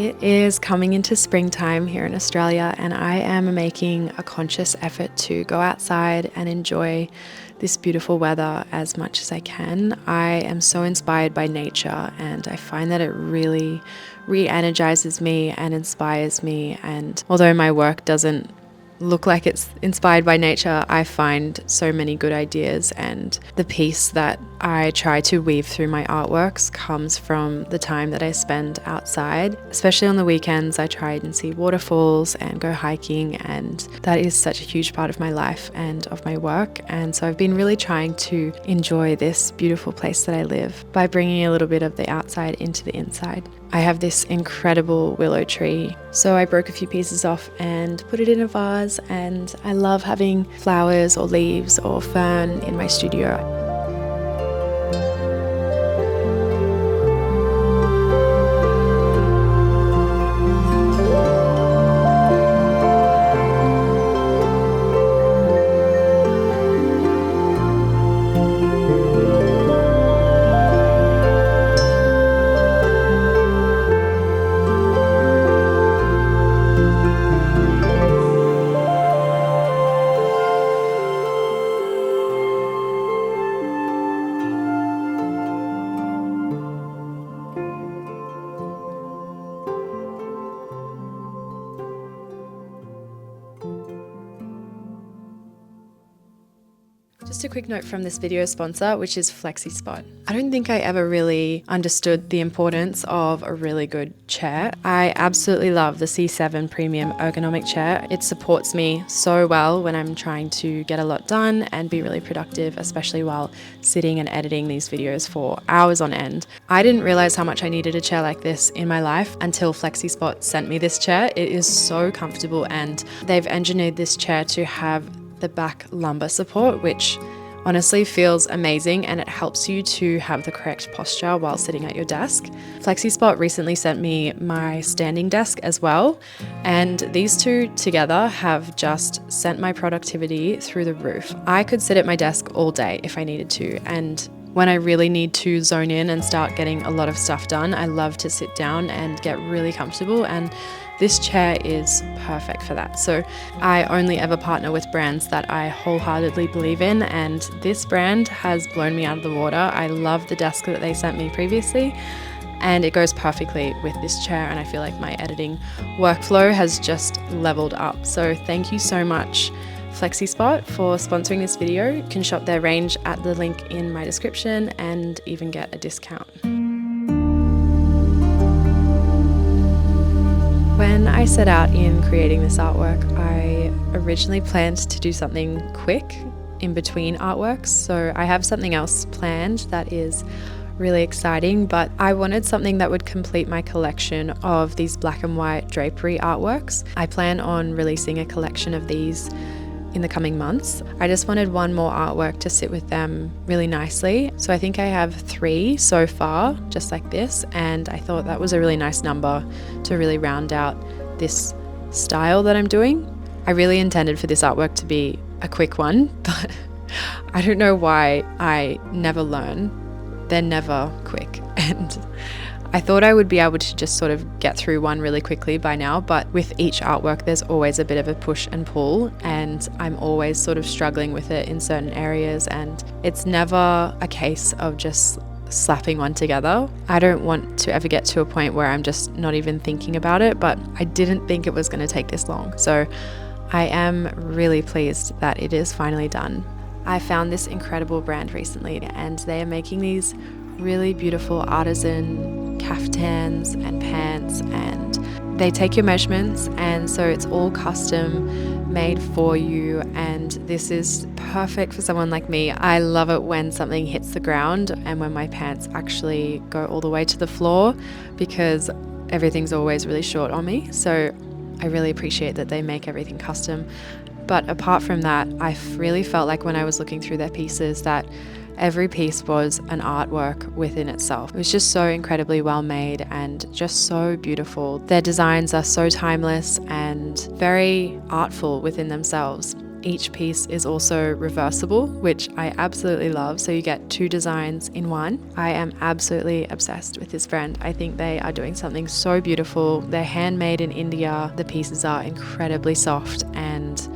It is coming into springtime here in Australia, and I am making a conscious effort to go outside and enjoy this beautiful weather as much as I can. I am so inspired by nature, and I find that it really re-energizes me and inspires me. And although my work doesn't look like it's inspired by nature, I find so many good ideas, and the peace that I try to weave through my artworks comes from the time that I spend outside. Especially on the weekends, I try and see waterfalls and go hiking, and that is such a huge part of my life and of my work. And so I've been really trying to enjoy this beautiful place that I live by bringing a little bit of the outside into the inside. I have this incredible willow tree, so I broke a few pieces off and put it in a vase, and I love having flowers or leaves or fern in my studio. Just a quick note from this video sponsor, which is FlexiSpot. I don't think I ever really understood the importance of a really good chair. I absolutely love the C7 Premium Ergonomic chair. It supports me so well when I'm trying to get a lot done and be really productive, especially while sitting and editing these videos for hours on end. I didn't realize how much I needed a chair like this in my life until FlexiSpot sent me this chair. It is so comfortable, and they've engineered this chair to have the back lumbar support, which honestly feels amazing, and it helps you to have the correct posture while sitting at your desk. FlexiSpot recently sent me my standing desk as well, and these two together have just sent my productivity through the roof. I could sit at my desk all day if I needed to, and when I really need to zone in and start getting a lot of stuff done, I love to sit down and get really comfortable, and this chair is perfect for that. So I only ever partner with brands that I wholeheartedly believe in, and this brand has blown me out of the water. I love the desk that they sent me previously, and it goes perfectly with this chair, and I feel like my editing workflow has just leveled up. So thank you so much, FlexiSpot, for sponsoring this video. You can shop their range at the link in my description and even get a discount. When I set out in creating this artwork, I originally planned to do something quick in between artworks. So I have something else planned that is really exciting, but I wanted something that would complete my collection of these black and white drapery artworks. I plan on releasing a collection of these in the coming months. I just wanted one more artwork to sit with them really nicely. So I think I have 3 so far, just like this, and I thought that was a really nice number to really round out this style that I'm doing. I really intended for this artwork to be a quick one, but I don't know why I never learn. They're never quick, and I thought I would be able to just sort of get through one really quickly by now, but with each artwork there's always a bit of a push and pull, and I'm always sort of struggling with it in certain areas, and it's never a case of just slapping one together. I don't want to ever get to a point where I'm just not even thinking about it, but I didn't think it was going to take this long. So I am really pleased that it is finally done. I found this incredible brand recently, and they are making these really beautiful artisan caftans and pants, and they take your measurements, and so it's all custom made for you, and this is perfect for someone like me. I love it when something hits the ground and when my pants actually go all the way to the floor, because everything's always really short on me. So I really appreciate that they make everything custom. But apart from that, I really felt like when I was looking through their pieces that every piece was an artwork within itself. It was just so incredibly well made and just so beautiful. Their designs are so timeless and very artful within themselves. Each piece is also reversible, which I absolutely love. So you get 2 designs in one. I am absolutely obsessed with this brand. I think they are doing something so beautiful. They're handmade in India. The pieces are incredibly soft and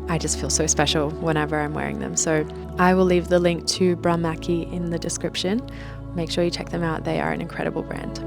I just feel so special whenever I'm wearing them. So I will leave the link to Brahmaki in the description. Make sure you check them out. They are an incredible brand.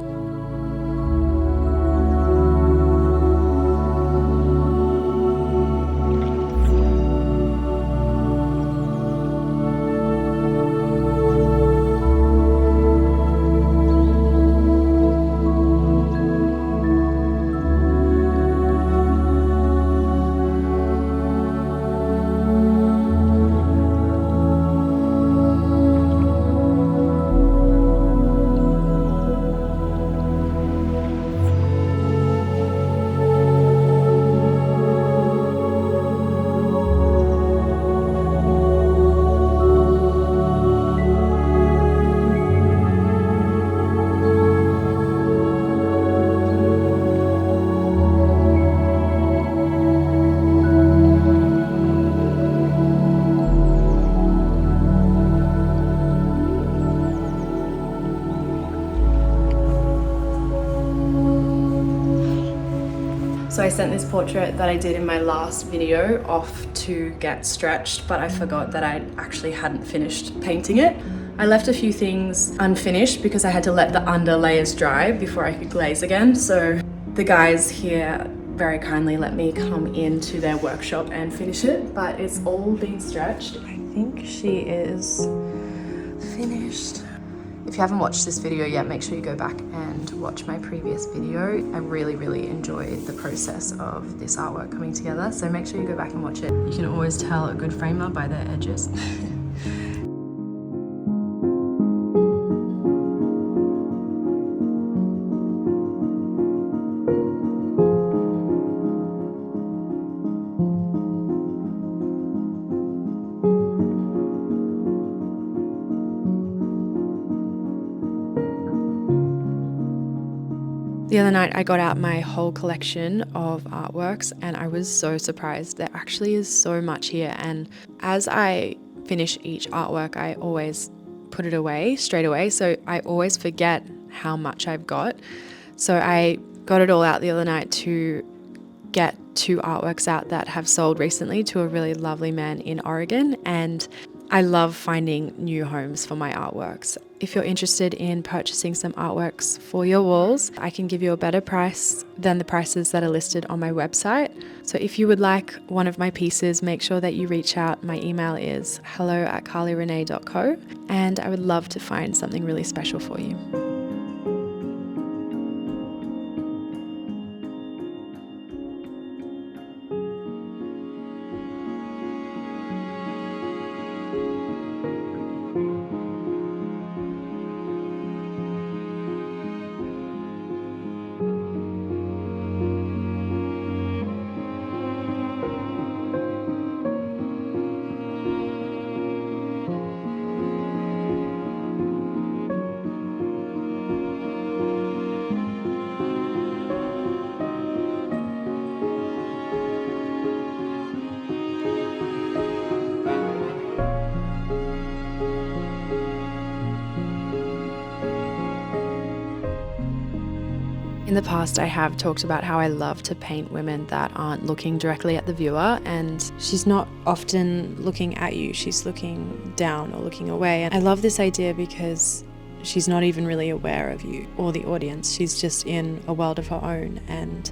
So I sent this portrait that I did in my last video off to get stretched, but I forgot that I actually hadn't finished painting it. I left a few things unfinished because I had to let the under layers dry before I could glaze again. So the guys here very kindly let me come into their workshop and finish it, but it's all been stretched. I think she is finished. If you haven't watched this video yet, make sure you go back and watch my previous video. I really enjoyed the process of this artwork coming together, so make sure you go back and watch it. You can always tell a good framer by their edges. The other night I got out my whole collection of artworks and I was so surprised. There actually is so much here, and as I finish each artwork I always put it away straight away, so I always forget how much I've got. So I got it all out the other night to get 2 artworks out that have sold recently to a really lovely man in Oregon, and I love finding new homes for my artworks. If you're interested in purchasing some artworks for your walls, I can give you a better price than the prices that are listed on my website. So if you would like one of my pieces, make sure that you reach out. My email is hello@carlyrenee.co, and I would love to find something really special for you. In the past, I have talked about how I love to paint women that aren't looking directly at the viewer, and she's not often looking at you, she's looking down or looking away. And I love this idea because she's not even really aware of you or the audience. She's just in a world of her own, and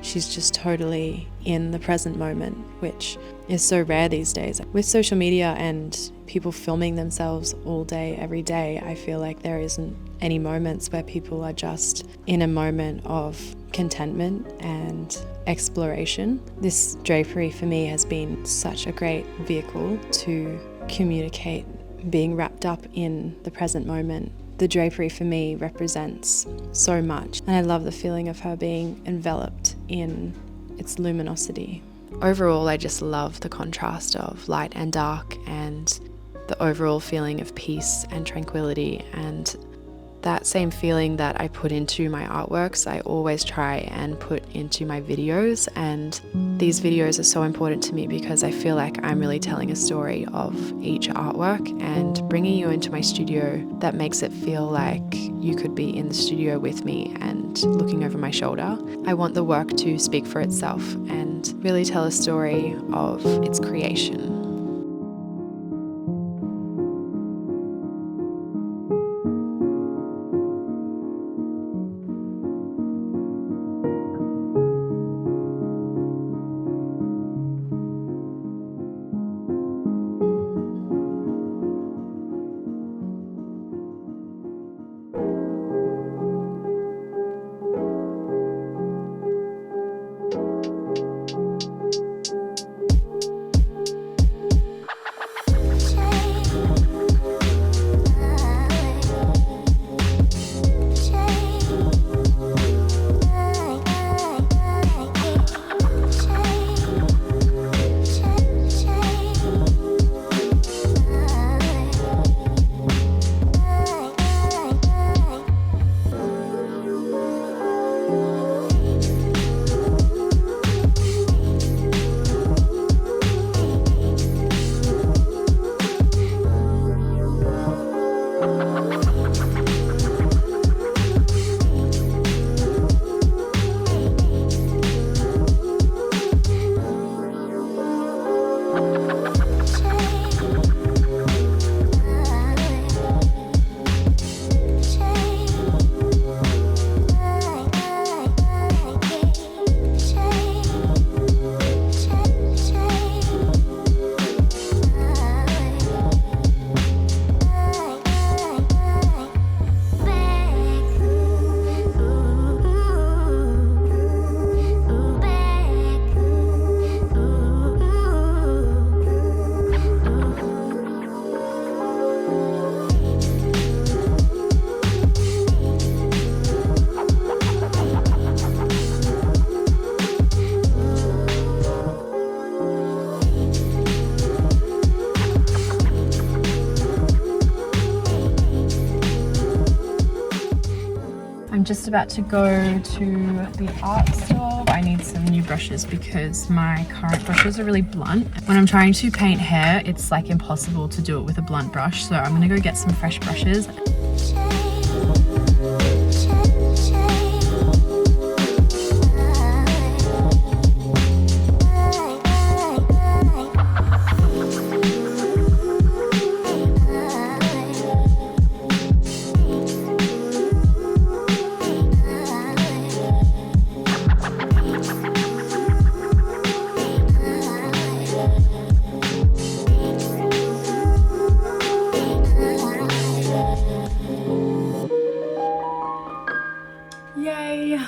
she's just totally in the present moment, which is so rare these days. With social media and people filming themselves all day, every day, I feel like there isn't any moments where people are just in a moment of contentment and exploration. This drapery for me has been such a great vehicle to communicate being wrapped up in the present moment. The drapery for me represents so much, and I love the feeling of her being enveloped in its luminosity. Overall, I just love the contrast of light and dark and the overall feeling of peace and tranquility, and that same feeling that I put into my artworks, I always try and put into my videos. And these videos are so important to me because I feel like I'm really telling a story of each artwork and bringing you into my studio. That makes it feel like you could be in the studio with me and looking over my shoulder. I want the work to speak for itself and really tell a story of its creation. I'm just about to go to the art store. I need some new brushes because my current brushes are really blunt. When I'm trying to paint hair, it's like impossible to do it with a blunt brush. So I'm gonna go get some fresh brushes. Yay!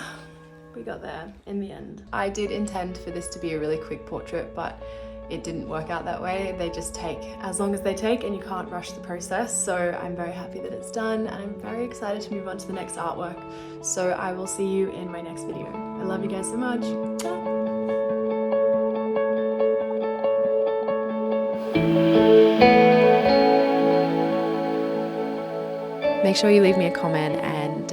We got there in the end. I did intend for this to be a really quick portrait, but it didn't work out that way. They just take as long as they take and you can't rush the process. So I'm very happy that it's done and I'm very excited to move on to the next artwork. So I will see you in my next video. I love you guys so much. Ciao. Make sure you leave me a comment and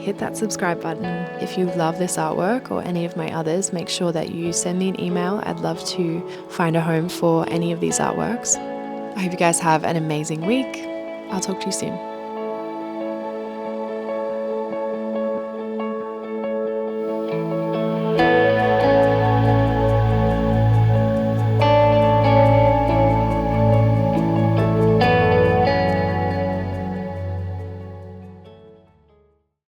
hit that subscribe button. If you love this artwork or any of my others, make sure that you send me an email. I'd love to find a home for any of these artworks. I hope you guys have an amazing week. I'll talk to you soon.